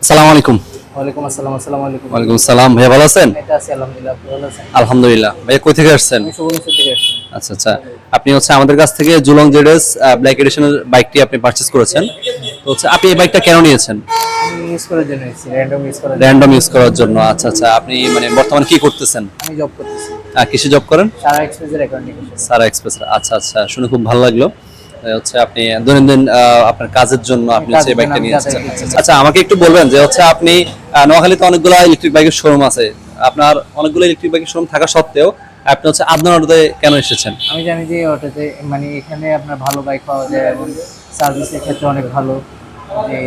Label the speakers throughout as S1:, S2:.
S1: আসসালামু আলাইকুম।
S2: ওয়ালাইকুম আসসালাম। আসসালামু আলাইকুম।
S1: ওয়ালাইকুম সালাম। ভাইয়া ভালো আছেন?
S2: এটা আছি আলহামদুলিল্লাহ। আপনি ভালো আছেন?
S1: আলহামদুলিল্লাহ। ভাইয়া কই থেকে আসছেন?
S2: আমি শুভনিশ্বর থেকে আসছি।
S1: আচ্ছা, আচ্ছা। আপনি হচ্ছে আমাদের কাছ থেকে জুলং জেডএস ব্ল্যাক এডিশনের বাইকটি আপনি পারচেজ করেছেন। তো হচ্ছে আপনি এই বাইকটা কেন নিয়েছেন?
S2: আমি ইউজ করার জন্য এসেছি, র‍্যান্ডম ইউজ করার জন্য।
S1: র‍্যান্ডম ইউজ করার জন্য। আচ্ছা, আচ্ছা। আপনি মানে বর্তমানে কি করতেছেন?
S2: আমি জব করতেছি।
S1: কিসে জব করেন?
S2: সারা এক্সপ্রেসের অ্যাকাউন্টিং এর সাথে।
S1: সারা এক্সপ্রেস। আচ্ছা, আচ্ছা। শুনে খুব ভালো লাগলো। হচ্ছে আপনি দৈনন্দিন আপনার কাজের জন্য আপনি হচ্ছে এই বাইকটা নিয়েছেন। আচ্ছা, আমাকে একটু বলবেন যে হচ্ছে আপনি নোয়াখালীতে অনেকগুলো ইলেকট্রিক বাইকের শোরুম আছে। আপনার অনেকগুলো ইলেকট্রিক বাইকের শোরুম থাকা সত্ত্বেও আপনি হচ্ছে আদনান অটোতে কেন এসেছেন?
S2: আমি জানি যে অটোতে মানে এখানে আপনার ভালো বাইক পাওয়া যায় এবং সার্ভিসের ক্ষেত্রে অনেক ভালো। যে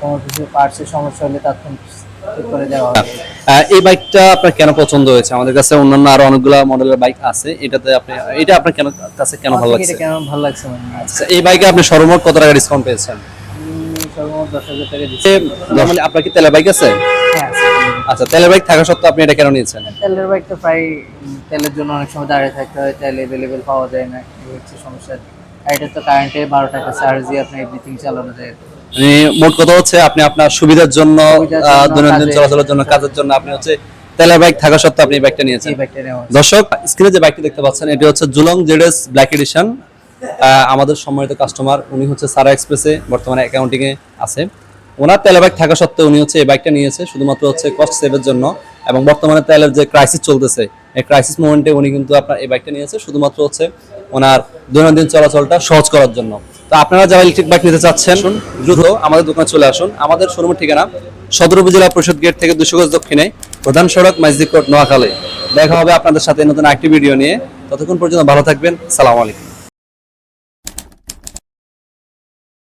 S2: কোনো কিছু পার্টসের সমস্যা হলে তাৎক্ষণিক ঠিক করে দেওয়া হবে।
S1: এই বাইকটা আপনার কেন পছন্দ হয়েছে? আমাদের কাছে অন্যান্য আরো অনেকগুলো মডেলের বাইক আছে। এটা আপনার কাছে কেন ভালো লাগছে?
S2: এটা কেন ভালো লাগছে মানে?
S1: আচ্ছা, এই বাইকে আপনি সর্বমোট কত টাকা ডিসকাউন্ট পেয়েছেন?
S2: আমি সর্বমোট 10,000 টাকা দিচ্ছি।
S1: মানে আপনার কি তেলের বাইক আছে?
S2: হ্যাঁ, আছে।
S1: আচ্ছা, তেলের বাইক থাকা সত্ত্বেও আপনি এটা কেন নিয়েছেন?
S2: তেলের বাইক তো প্রায় তেলের জন্য অনেক সময় দাঁড়িয়ে থাকতে হয়, তেল অ্যাভেলেবেল পাওয়া যায় না, এই হচ্ছে সমস্যা। আর এটা তো কারেন্টে 12 টাকা চার্জ দিয়ে আপনি এভরিথিং চালানো যায়।
S1: মানে মোট কথা হচ্ছে আপনি আপনার সুবিধার জন্য দৈনন্দিন
S2: কাজে-
S1: চলাচলের জন্য কাজের জন্য আপনি হচ্ছে তেলের বাইক থাকা সত্ত্বেও আপনি এই বাইকটা নিয়েছেন।
S2: এই বাইকটা নেওয়া হয়েছে।
S1: দর্শক, স্ক্রিনে যে বাইকটি দেখতে পাচ্ছেন এটি হচ্ছে জুলং জেডএস ব্ল্যাক এডিশন। আমাদের সম্মানিত কাস্টমার, উনি হচ্ছে সারা এক্সপ্রেসে বর্তমানে অ্যাকাউন্টিং এ আছে। ওনার তেলের বাইক থাকা সত্ত্বেও উনি হচ্ছে এই বাইকটা নিয়েছে শুধুমাত্র হচ্ছে কস্ট সেভের জন্য, এবং বর্তমানে তেলের যে ক্রাইসিস চলতেছে এই ক্রাইসিস মোমেন্টে উনি কিন্তু আপনার এই বাইকটা নিয়েছে শুধুমাত্র হচ্ছে ওনার দৈনন্দিন চলাচলটা সহজ করার জন্য। তো আপনারা যারা ইলেকট্রিক বাইক নিতে চাচ্ছেন দ্রুত আমাদের দোকানে চলে আসুন। আমাদের শোরুমের ঠিকানা সদর উপজেলা পরিষদ গেট থেকে 200 গজ দক্ষিণে, প্রধান সড়ক মসজিদ কোট, নোয়াখালী। দেখা হবে আপনাদের সাথে নতুন একটি ভিডিও নিয়ে। ততক্ষণ পর্যন্ত ভালো থাকবেন। সালাম আলাইকুম।